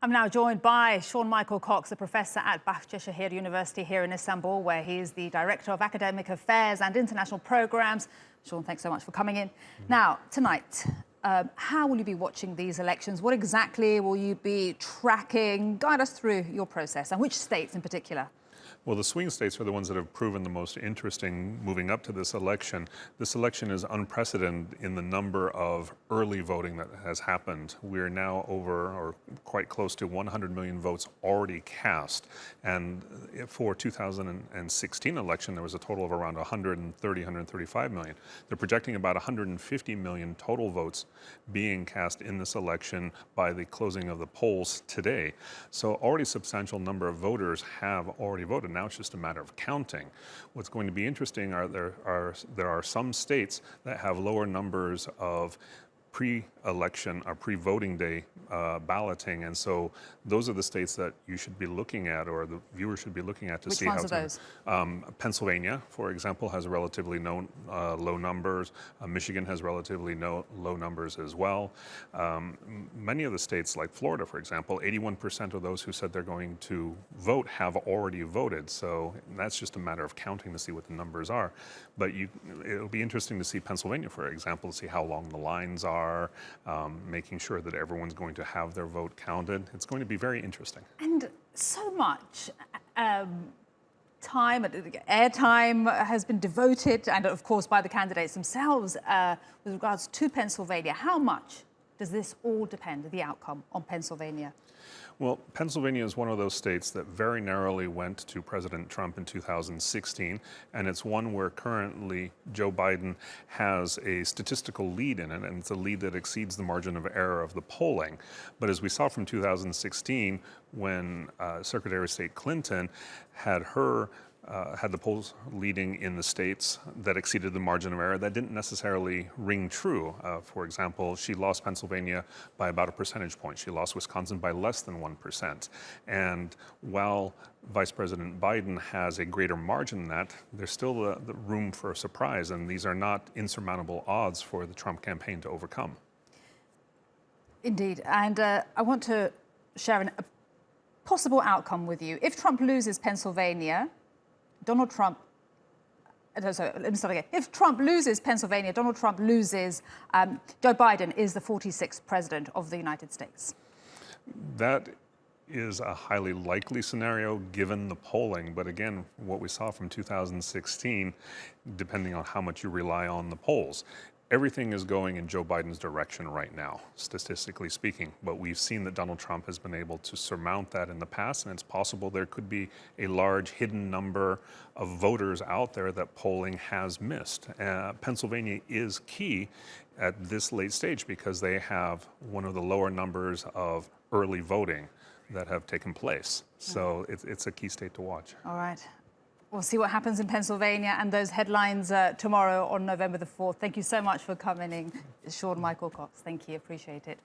I'm now joined by Sean Michael Cox, a professor at Bahcesehir University here in Istanbul, where he is the Director of Academic Affairs and International Programs. Sean, thanks so much for coming in. Now, tonight, how will you be watching these elections? What exactly will you be tracking? Guide us through your process, and which states in particular? Well, the swing states are the ones that have proven the most interesting moving up to this election. This election is unprecedented in the number of early voting that has happened. We're now over, or quite close to 100 million votes already cast. And for 2016 election, there was a total of around 135 million. They're projecting about 150 million total votes being cast in this election by the closing of the polls today. So already a substantial number of voters have already voted. Now it's just a matter of counting. What's going to be interesting are there are some states that have lower numbers of pre-election or pre-voting day balloting, and so those are the states that you should be looking at, or the viewers should be looking at to see how. Which ones are those? Pennsylvania, for example, has relatively low numbers. Michigan has relatively low numbers as well. Many of the states, like Florida, for example, 81% of those who said they're going to vote have already voted. So that's just a matter of counting to see what the numbers are. But it'll be interesting to see Pennsylvania, for example, to see how long the lines are. Making sure that everyone's going to have their vote counted. It's going to be very interesting. And so much airtime has been devoted, and of course by the candidates themselves, with regards to Pennsylvania. How much does this all depend, the outcome, on Pennsylvania? Well, Pennsylvania is one of those states that very narrowly went to President Trump in 2016, and it's one where currently Joe Biden has a statistical lead in it, and it's a lead that exceeds the margin of error of the polling. But as we saw from 2016, when Secretary of State Clinton had the polls leading in the states that exceeded the margin of error, that didn't necessarily ring true. For example, she lost Pennsylvania by about a percentage point. She lost Wisconsin by less than 1%. And while Vice President Biden has a greater margin than that, there's still the room for a surprise, and these are not insurmountable odds for the Trump campaign to overcome. Indeed, and I want to share a possible outcome with you. If Trump loses Pennsylvania, Donald Trump, sorry, let me start again. If Trump loses Pennsylvania, Donald Trump loses, Joe Biden is the 46th president of the United States. That is a highly likely scenario given the polling. But again, what we saw from 2016, depending on how much you rely on the polls, everything is going in Joe Biden's direction right now, statistically speaking. But we've seen that Donald Trump has been able to surmount that in the past, and it's possible there could be a large hidden number of voters out there that polling has missed. Pennsylvania is key at this late stage because they have one of the lower numbers of early voting that have taken place. So it's a key state to watch. All right. We'll see what happens in Pennsylvania and those headlines tomorrow on November the 4th. Thank you so much for coming in, Sean Michael Cox. Thank you, appreciate it.